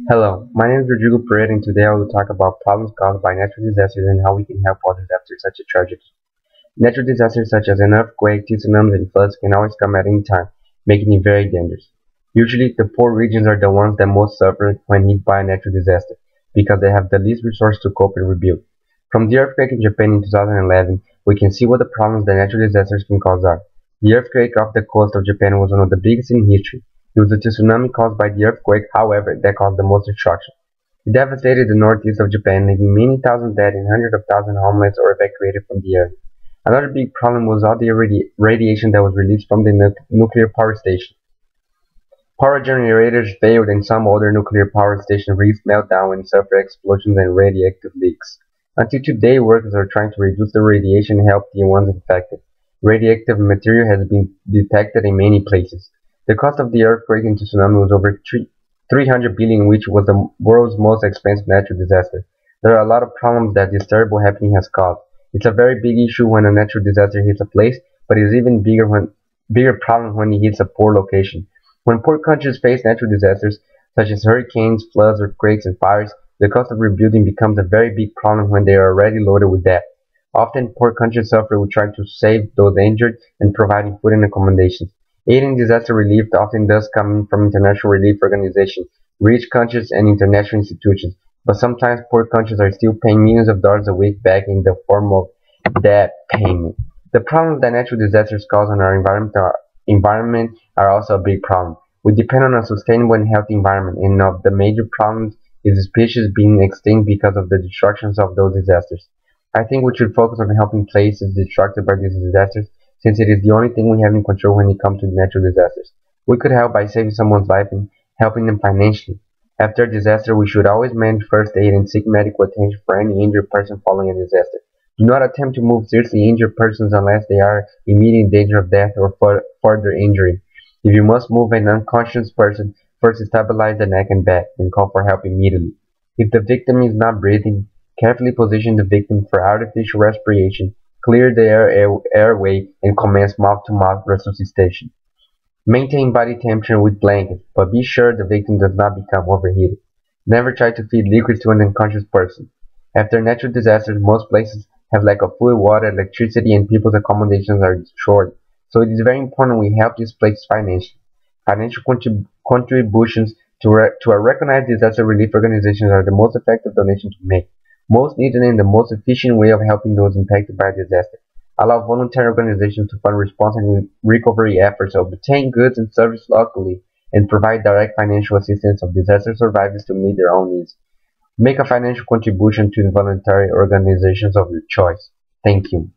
Hello, my name is Rodrigo Pereira and today I will talk about problems caused by natural disasters and how we can help others after such a tragedy. Natural disasters such as an earthquake, tsunamis, and floods can always come at any time, making it very dangerous. Usually, the poor regions are the ones that most suffer when hit by a natural disaster, because they have the least resources to cope and rebuild. From the earthquake in Japan in 2011, we can see what the problems that natural disasters can cause are. The earthquake off the coast of Japan was one of the biggest in history. It was the tsunami caused by the earthquake, however, that caused the most destruction. It devastated the northeast of Japan, leaving many thousand dead and hundreds of thousands homeless or evacuated from the area. Another big problem was all the radiation that was released from the nuclear power station. Power generators failed and some older nuclear power stations reached meltdown and suffered explosions and radioactive leaks. Until today, workers are trying to reduce the radiation and help the ones infected. Radioactive material has been detected in many places. The cost of the earthquake and tsunami was over 300 billion, which was the world's most expensive natural disaster. There are a lot of problems that this terrible happening has caused. It's a very big issue when a natural disaster hits a place, but it's even bigger problem when it hits a poor location. When poor countries face natural disasters, such as hurricanes, floods, earthquakes, and fires, the cost of rebuilding becomes a very big problem when they are already loaded with debt. Often, poor countries suffer with trying to save those injured and providing food and accommodations. Aid and disaster relief often does come from international relief organizations, rich countries, and international institutions, but sometimes poor countries are still paying millions of dollars a week back in the form of debt payment. The problems that natural disasters cause on our environment are also a big problem. We depend on a sustainable and healthy environment, and one of the major problems is the species being extinct because of the destructions of those disasters. I think we should focus on helping places destructed by these disasters, since it is the only thing we have in control when it comes to natural disasters. We could help by saving someone's life and helping them financially. After a disaster, we should always manage first aid and seek medical attention for any injured person following a disaster. Do not attempt to move seriously injured persons unless they are in immediate danger of death or further injury. If you must move an unconscious person, first stabilize the neck and back, and call for help immediately. If the victim is not breathing, carefully position the victim for artificial respiration, clear the airway, and commence mouth-to-mouth resuscitation. Maintain body temperature with blankets, but be sure the victim does not become overheated. Never try to feed liquids to an unconscious person. After natural disasters, most places have lack of food, water, electricity, and people's accommodations are destroyed. So it is very important we help these places financially. Financial contributions to a recognized disaster relief organizations are the most effective donation to make, most needed and the most efficient way of helping those impacted by a disaster. Allow voluntary organizations to fund response and recovery efforts, obtain goods and services locally, and provide direct financial assistance of disaster survivors to meet their own needs. Make a financial contribution to the voluntary organizations of your choice. Thank you.